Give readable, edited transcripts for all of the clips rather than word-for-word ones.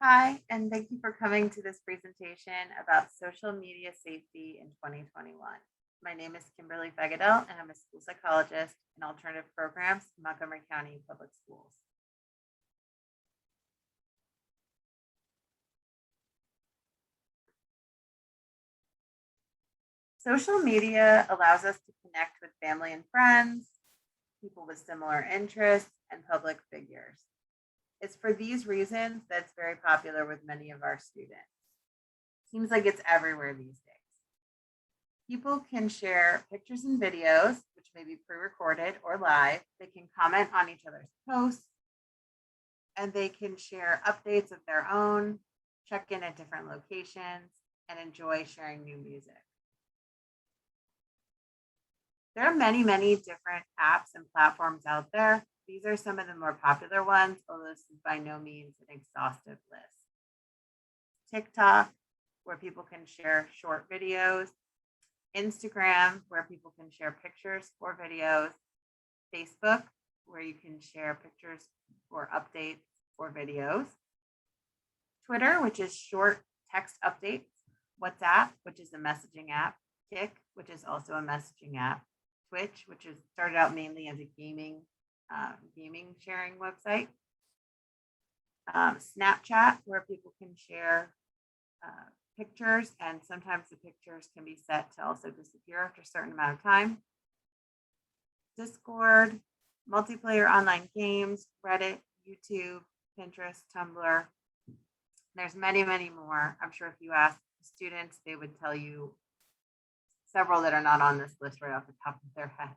Hi, and thank you for coming to this presentation about social media safety in 2021. My name is Kimberly Fegadel, and I'm a school psychologist in alternative programs in Montgomery County Public Schools. Social media allows us to connect with family and friends, people with similar interests, and public figures. It's for these reasons that it's very popular with many of our students. Seems like it's everywhere these days. People can share pictures and videos, which may be pre-recorded or live. They can comment on each other's posts, and they can share updates of their own, check in at different locations, and enjoy sharing new music. There are many, many different apps and platforms out there. These are some of the more popular ones, although this is by no means an exhaustive list. TikTok, where people can share short videos. Instagram, where people can share pictures or videos. Facebook, where you can share pictures or updates or videos. Twitter, which is short text updates. WhatsApp, which is a messaging app. Kik, which is also a messaging app. Twitch, which is started out mainly as a gaming sharing website. Snapchat, where people can share pictures, and sometimes the pictures can be set to also disappear after a certain amount of time. Discord, multiplayer online games, Reddit, YouTube, Pinterest, Tumblr. There's many, many more. I'm sure if you ask students, they would tell you several that are not on this list right off the top of their head.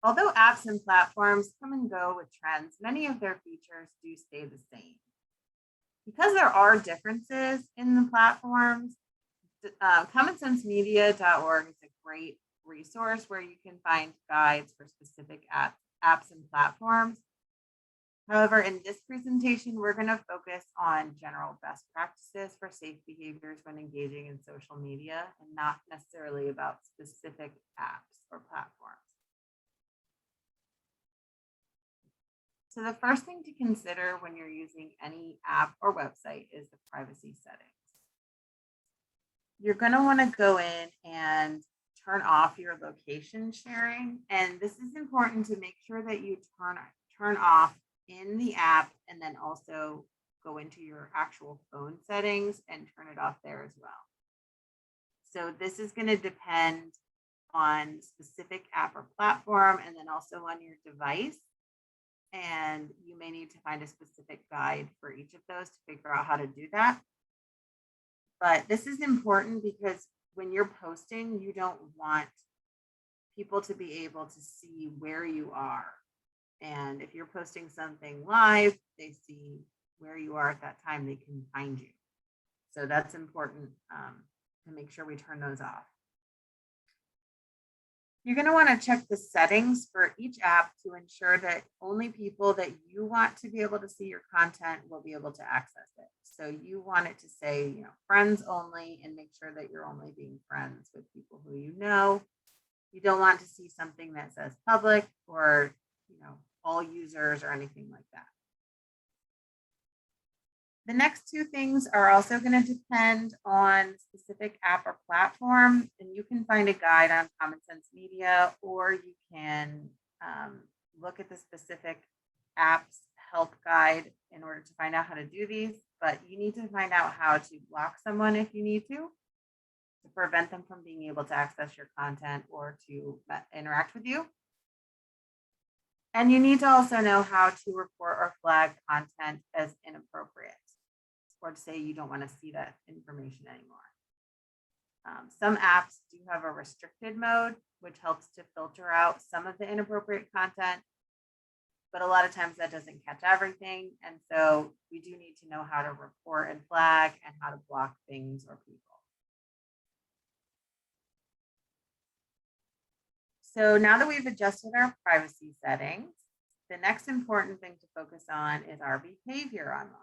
Although apps and platforms come and go with trends, many of their features do stay the same. Because there are differences in the platforms, commonsensemedia.org is a great resource where you can find guides for specific apps and platforms. However, in this presentation, we're going to focus on general best practices for safe behaviors when engaging in social media, and not necessarily about specific apps or platforms. So the first thing to consider when you're using any app or website is the privacy settings. You're going to want to go in and turn off your location sharing. And this is important to make sure that you turn off in the app, and then also go into your actual phone settings and turn it off there as well. So this is going to depend on specific app or platform, and then also on your device. And you may need to find a specific guide for each of those to figure out how to do that. But this is important because when you're posting, you don't want people to be able to see where you are. And if you're posting something live, they see where you are at that time, they can find you. So that's important to make sure we turn those off. You're going to want to check the settings for each app to ensure that only people that you want to be able to see your content will be able to access it. So you want it to say, friends only, and make sure that you're only being friends with people who you know. You don't want to see something that says public or, all users or anything like that. The next two things are also going to depend on specific app or platform, and you can find a guide on Common Sense Media, or you can look at the specific app's help guide in order to find out how to do these. But you need to find out how to block someone if you need to prevent them from being able to access your content or to interact with you. And you need to also know how to report or flag content as inappropriate, or to say you don't want to see that information anymore. Some apps do have a restricted mode, which helps to filter out some of the inappropriate content, but a lot of times that doesn't catch everything. And so we do need to know how to report and flag and how to block things or people. So now that we've adjusted our privacy settings, the next important thing to focus on is our behavior online.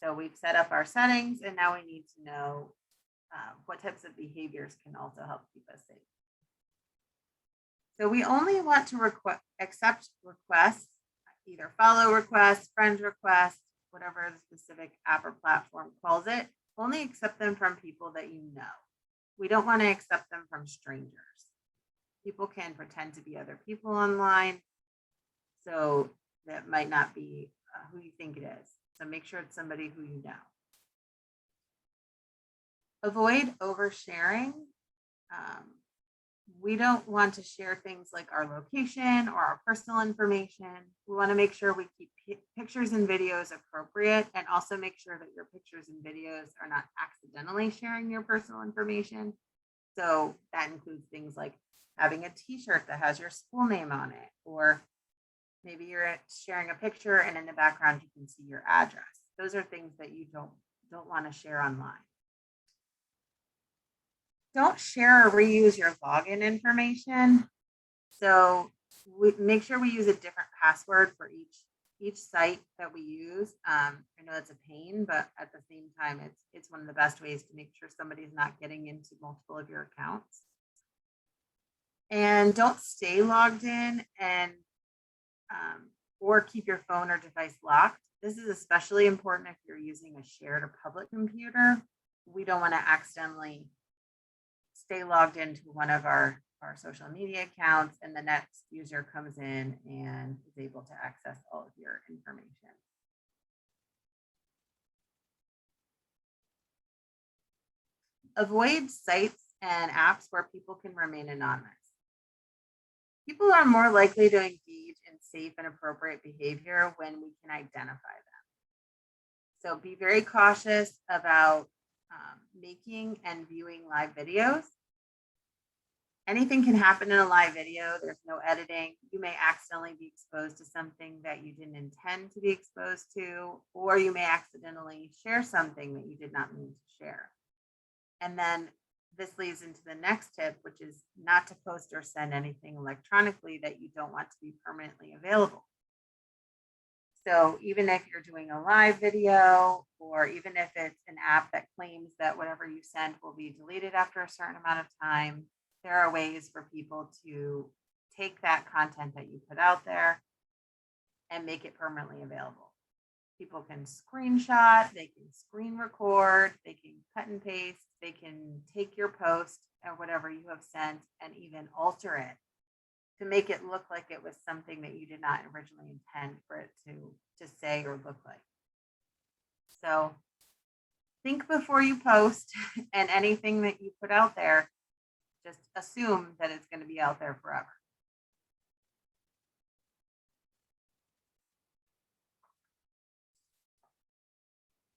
So we've set up our settings, and now we need to know what types of behaviors can also help keep us safe. So we only want to accept requests either follow requests, friend requests, whatever the specific app or platform calls it. Only accept them from people that you know. We don't want to accept them from strangers. People can pretend to be other people online, so that might not be who you think it is. So make sure it's somebody who you know. Avoid oversharing. We don't want to share things like our location or our personal information. We want to make sure we keep pictures and videos appropriate, and also make sure that your pictures and videos are not accidentally sharing your personal information. So that includes things like having a t-shirt that has your school name on it, or maybe you're sharing a picture and in the background you can see your address. Those are things that you don't want to share online. Don't share or reuse your login information. So make sure we use a different password for each site that we use. I know it's a pain, but at the same time, it's one of the best ways to make sure somebody's not getting into multiple of your accounts. And don't stay logged in and or keep your phone or device locked. This is especially important if you're using a shared or public computer. We don't want to accidentally stay logged into one of our social media accounts and the next user comes in and is able to access all of your information. Avoid sites and apps where people can remain anonymous. People are more likely to engage in safe and appropriate behavior when we can identify them. So be very cautious about making and viewing live videos. Anything can happen in a live video. There's no editing. You may accidentally be exposed to something that you didn't intend to be exposed to, or you may accidentally share something that you did not mean to share. And then this leads into the next tip, which is not to post or send anything electronically that you don't want to be permanently available. So even if you're doing a live video, or even if it's an app that claims that whatever you send will be deleted after a certain amount of time, there are ways for people to take that content that you put out there and make it permanently available. People can screenshot, they can screen record, they can cut and paste, they can take your post or whatever you have sent and even alter it to make it look like it was something that you did not originally intend for it to say or look like. So think before you post, and anything that you put out there, just assume that it's going to be out there forever.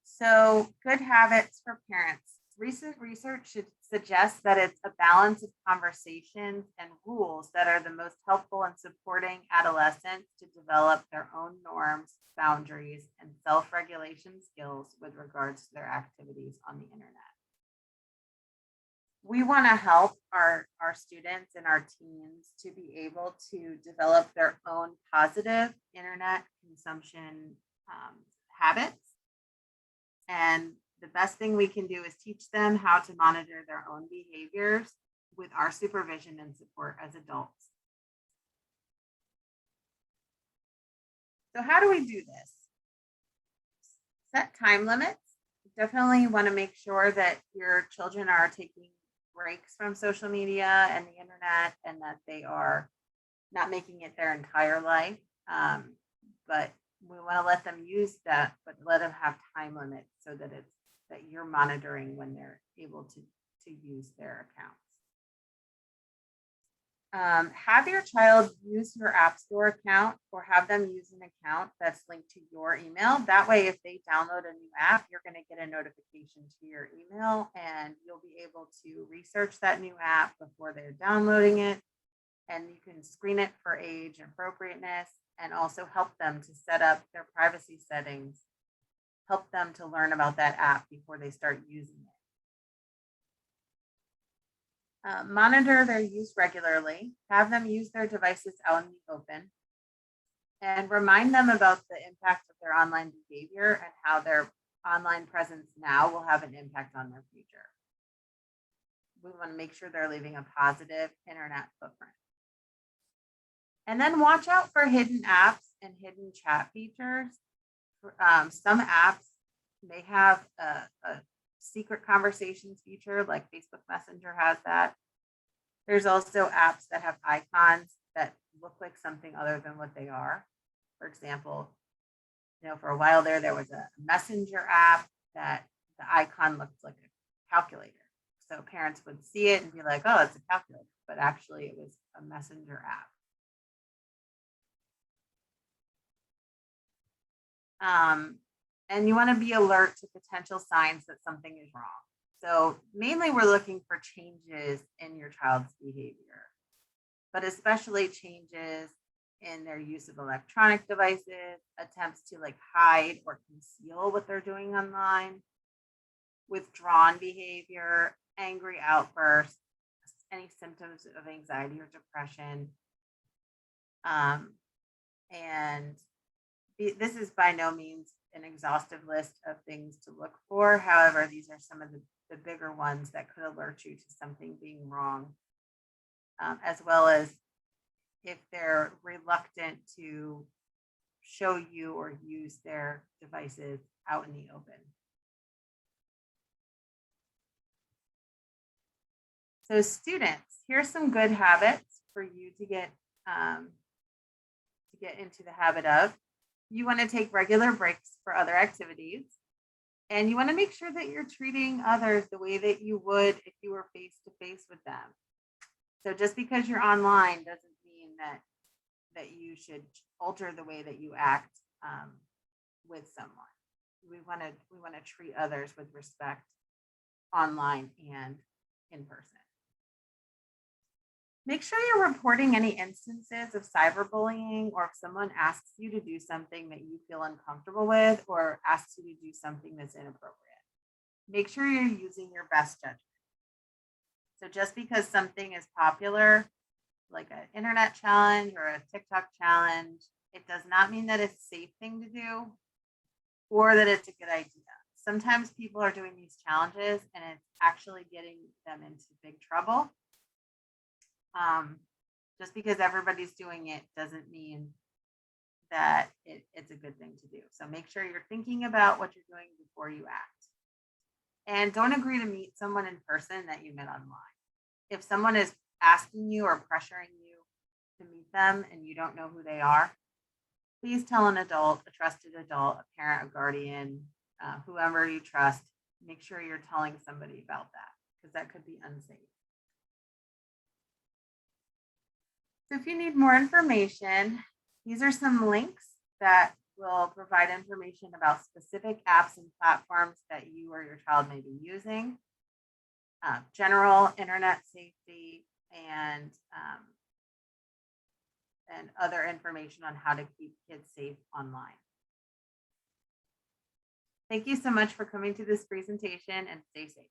So good habits for parents. Recent research should suggest that it's a balance of conversations and rules that are the most helpful in supporting adolescents to develop their own norms, boundaries, and self-regulation skills with regards to their activities on the internet. We want to help our students and our teens to be able to develop their own positive internet consumption habits. And the best thing we can do is teach them how to monitor their own behaviors with our supervision and support as adults. So how do we do this? Set time limits. Definitely want to make sure that your children are taking breaks from social media and the internet, and that they are not making it their entire life. But we want to let them use that, but let them have time limits so that it's that you're monitoring when they're able to use their accounts. Have your child use your App Store account, or have them use an account that's linked to your email. That way, if they download a new app, you're going to get a notification to your email, and you'll be able to research that new app before they're downloading it. And you can screen it for age and appropriateness, and also help them to set up their privacy settings, help them to learn about that app before they start using it. Monitor their use regularly, have them use their devices out in the open, and remind them about the impact of their online behavior and how their online presence now will have an impact on their future. We want to make sure they're leaving a positive internet footprint. And then watch out for hidden apps and hidden chat features. Some apps may have a secret conversations feature, like Facebook Messenger has that. There's also apps that have icons that look like something other than what they are. For example, for a while there was a messenger app that the icon looked like a calculator. So parents would see it and be like, oh, it's a calculator, but actually it was a messenger app. And you want to be alert to potential signs that something is wrong. So mainly we're looking for changes in your child's behavior, but especially changes in their use of electronic devices, attempts to like hide or conceal what they're doing online, withdrawn behavior, angry outbursts, any symptoms of anxiety or depression. And this is by no means an exhaustive list of things to look for. However, these are some of the bigger ones that could alert you to something being wrong, as well as if they're reluctant to show you or use their devices out in the open. So students, here's some good habits for you to get into the habit of. You want to take regular breaks for other activities, and you want to make sure that you're treating others the way that you would if you were face to face with them. So just because you're online doesn't mean that you should alter the way that you act with someone. We want to treat others with respect online and in person. Make sure you're reporting any instances of cyberbullying, or if someone asks you to do something that you feel uncomfortable with or asks you to do something that's inappropriate. Make sure you're using your best judgment. So just because something is popular, like an internet challenge or a TikTok challenge, it does not mean that it's a safe thing to do or that it's a good idea. Sometimes people are doing these challenges and it's actually getting them into big trouble. Just because everybody's doing it doesn't mean that it's a good thing to do. So make sure you're thinking about what you're doing before you act. And don't agree to meet someone in person that you met online. If someone is asking you or pressuring you to meet them and you don't know who they are, please tell an adult, a trusted adult, a parent, a guardian, whoever you trust. Make sure you're telling somebody about that, because that could be unsafe. So if you need more information, these are some links that will provide information about specific apps and platforms that you or your child may be using, general internet safety, and other information on how to keep kids safe online. Thank you so much for coming to this presentation, and stay safe.